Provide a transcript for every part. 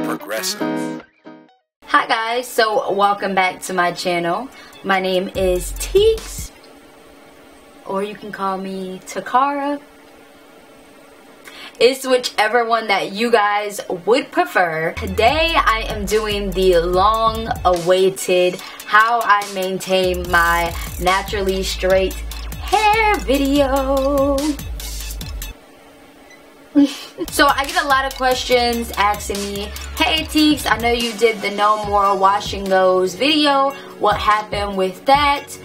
Progressive. Hi guys, so welcome back to my channel. My name is Teeks, or you can call me Takara. It's whichever one that you guys would prefer. Today I am doing the long awaited how I maintain my naturally straight hair video. So I get a lot of questions asking me, hey Teeks, I know you did the no more wash and goes video. What happened with that?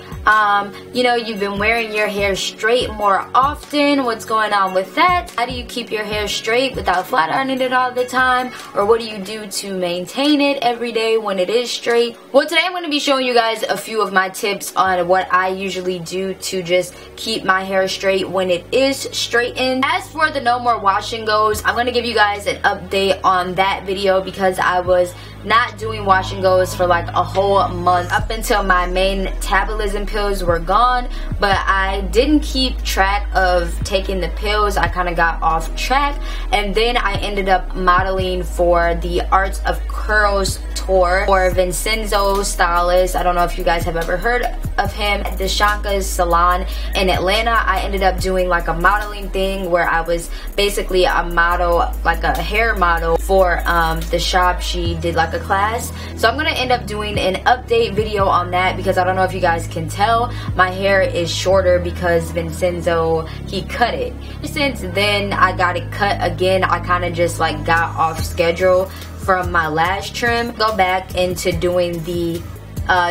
You know, you've been wearing your hair straight more often. What's going on with that? How do you keep your hair straight without flat ironing it all the time? Or what do you do to maintain it every day when it is straight? Well, today I'm going to be showing you guys a few of my tips on what I usually do to just keep my hair straight when it is straightened. As for the no more wash and goes, I'm going to give you guys an update on that video because I was not doing wash and goes for like a whole month up until my main metabolism pills were gone, but I didn't keep track of taking the pills. I kind of got off track, and then I ended up modeling for the Arts of Curls tour for Vincenzo Stylist. I don't know if you guys have ever heard of him. At the Shanka's salon in Atlanta, I ended up doing like a modeling thing where I was basically a model, like a hair model for the shop. She did like a class, so I'm gonna end up doing an update video on that because I don't know if you guys can tell, my hair is shorter because Vincenzo, he cut it. Since then I got it cut again. I kind of just like got off schedule from my lash trim. Go back into doing the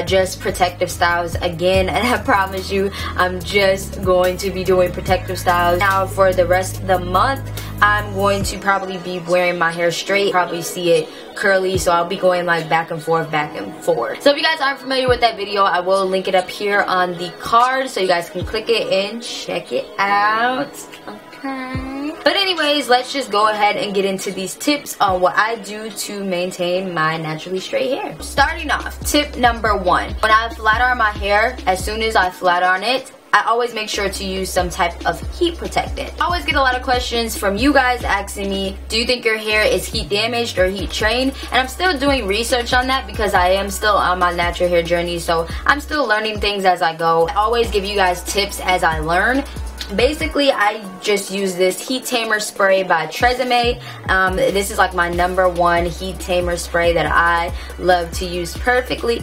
just protective styles again, and I promise you I'm just going to be doing protective styles. Now for the rest of the month I'm going to probably be wearing my hair straight, probably see it curly, so I'll be going like back and forth. So if you guys aren't familiar with that video, I will link it up here on the card so you guys can click it and check it out. Okay. But anyways, let's just go ahead and get into these tips on what I do to maintain my naturally straight hair. Starting off, tip number 1. When I flat iron my hair, as soon as I flat iron it, I always make sure to use some type of heat protectant. I always get a lot of questions from you guys asking me, do you think your hair is heat damaged or heat trained? And I'm still doing research on that because I am still on my natural hair journey, so I'm still learning things as I go. I always give you guys tips as I learn. Basically, I just use this heat tamer spray by Tresemme. This is like my #1 heat tamer spray that I love to use personally,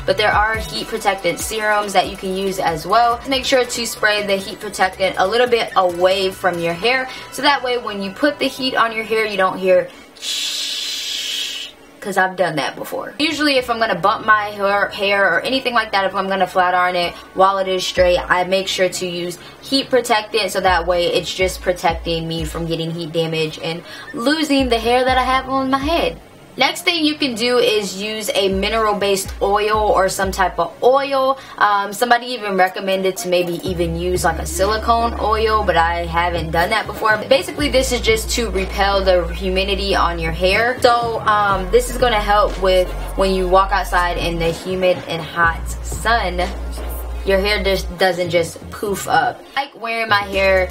but there are heat protectant serums that you can use as well. Make sure to spray the heat protectant a little bit away from your hair, so that way when you put the heat on your hair you don't hear shh, because I've done that before. Usually if I'm going to bump my hair or anything like that, if I'm going to flat iron it while it is straight, I make sure to use heat protectant, so that way it's just protecting me from getting heat damage and losing the hair that I have on my head. Next thing you can do is use a mineral-based oil or some type of oil. Somebody even recommended to maybe even use like a silicone oil, but I haven't done that before. Basically, this is just to repel the humidity on your hair. So this is going to help with when you walk outside in the humid and hot sun, your hair just doesn't just poof up. I like wearing my hair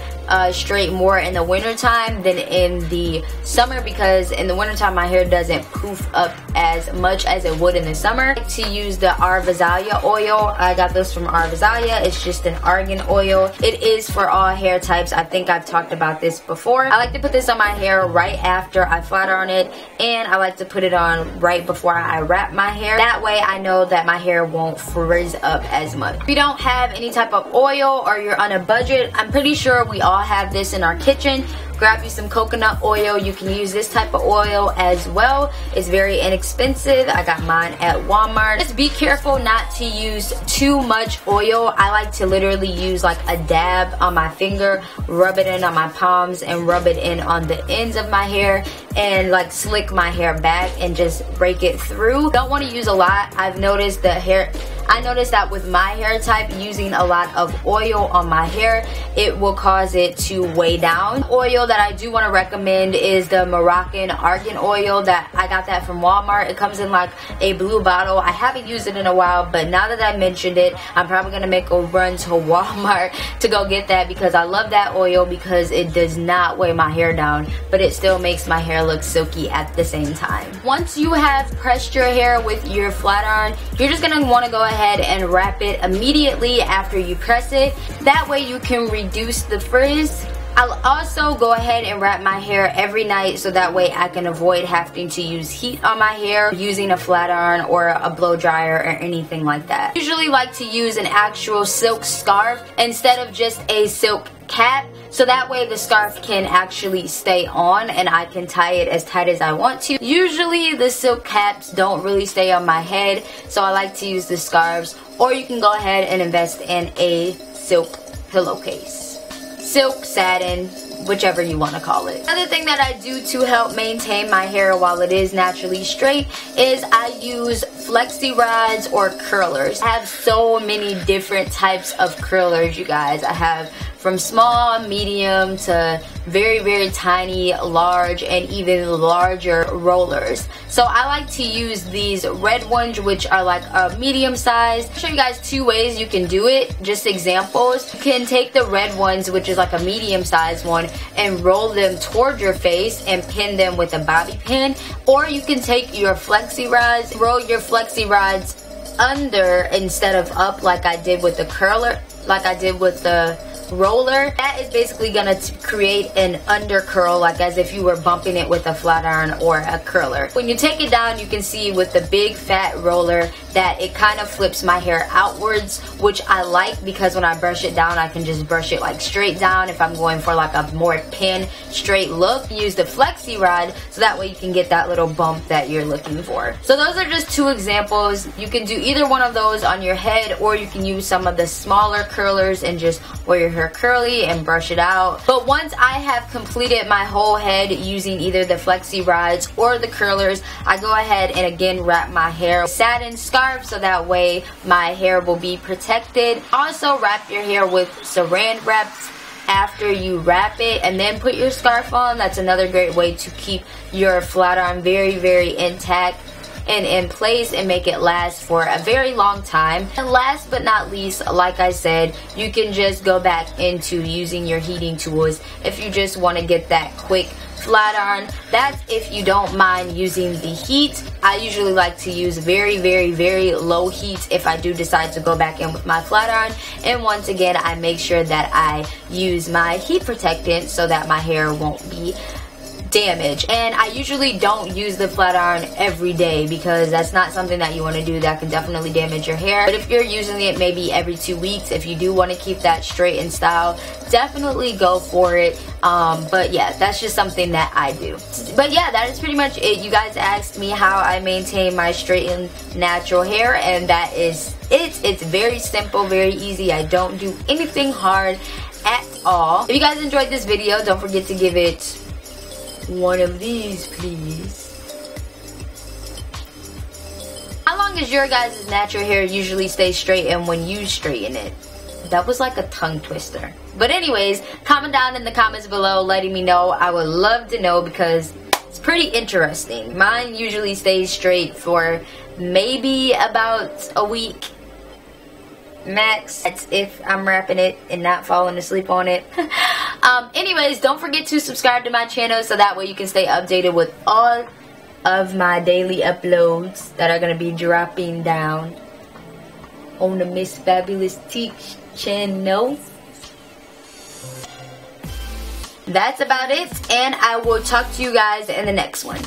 straight more in the wintertime than in the summer, because in the wintertime my hair doesn't poof up as much as it would in the summer. I like to use the Arvazalia oil. I got this from Arvazalia. It's just an argan oil. It is for all hair types. I think I've talked about this before. I like to put this on my hair right after I flat iron it, and I like to put it on right before I wrap my hair. That way I know that my hair won't frizz up as much. If you don't have any type of oil or you're on a budget, I'm pretty sure we all have this in our kitchen. Grab you some coconut oil. You can use this type of oil as well. It's very inexpensive. I got mine at Walmart. Just be careful not to use too much oil. I like to literally use like a dab on my finger, rub it in on my palms, and rub it in on the ends of my hair, and like slick my hair back and just break it through. Don't want to use a lot. I've noticed the hair, I noticed that with my hair type, using a lot of oil on my hair, it will cause it to weigh down. Oil that I do want to recommend is the Moroccan Argan oil. That I got that from Walmart. It comes in like a blue bottle. I haven't used it in a while, but now that I mentioned it, I'm probably going to make a run to Walmart to go get that, because I love that oil because it does not weigh my hair down, but it still makes my hair look silky at the same time. Once you have pressed your hair with your flat iron, you're just going to want to go ahead and wrap it immediately after you press it. That way you can reduce the frizz. I'll also go ahead and wrap my hair every night, so that way I can avoid having to use heat on my hair using a flat iron or a blow dryer or anything like that. I usually like to use an actual silk scarf instead of just a silk cap, so that way the scarf can actually stay on and I can tie it as tight as I want to. Usually the silk caps don't really stay on my head, so I like to use the scarves, or you can go ahead and invest in a silk pillowcase. Silk, satin, whichever you want to call it. Another thing that I do to help maintain my hair while it is naturally straight is I use flexi rods or curlers. I have so many different types of curlers, you guys. I have from small, medium to very, very tiny, large, and even larger rollers. So I like to use these red ones, which are like a medium size. I'll show you guys two ways you can do it, just examples. You can take the red ones, which is like a medium sized one, and roll them toward your face and pin them with a bobby pin. Or you can take your flexi rods, roll your flexi rods under instead of up, like I did with the curler, like I did with the roller. That is basically gonna create an under curl, like as if you were bumping it with a flat iron or a curler. When you take it down, you can see with the big fat roller that it kind of flips my hair outwards, which I like, because when I brush it down, I can just brush it like straight down. If I'm going for like a more pin straight look, use the flexi rod, so that way you can get that little bump that you're looking for. So those are just two examples. You can do either one of those on your head, or you can use some of the smaller curlers and just wear your hair curly and brush it out. But once I have completed my whole head using either the flexi rods or the curlers, I go ahead and again wrap my hair with satin scarf, so that way my hair will be protected. Also wrap your hair with saran wrap after you wrap it, and then put your scarf on. That's another great way to keep your flat iron very, very intact and in place and make it last for a very long time. And last but not least, like I said, you can just go back into using your heating tools if you just want to get that quick flat iron. That's if you don't mind using the heat. I usually like to use very, very, very low heat if I do decide to go back in with my flat iron. And once again, I make sure that I use my heat protectant so that my hair won't be damage. And I usually don't use the flat iron every day, because that's not something that you want to do. That can definitely damage your hair. But if you're using it maybe every 2 weeks, if you do want to keep that straight in style, definitely go for it. But yeah, that's just something that I do. But yeah, that is pretty much it. You guys asked me how I maintain my straight and natural hair, and that is it. It's very simple, very easy. I don't do anything hard at all. If you guys enjoyed this video, don't forget to give it one of these, please. How long does your guys' natural hair usually stay straight and when you straighten it? That was like a tongue twister. But anyways, comment down in the comments below letting me know. I would love to know, because it's pretty interesting. Mine usually stays straight for maybe about a week max. That's if I'm wrapping it and not falling asleep on it. Anyways, don't forget to subscribe to my channel, so that way you can stay updated with all of my daily uploads that are going to be dropping down on the Miss Fabulous Teeks channel. That's about it, and I will talk to you guys in the next one.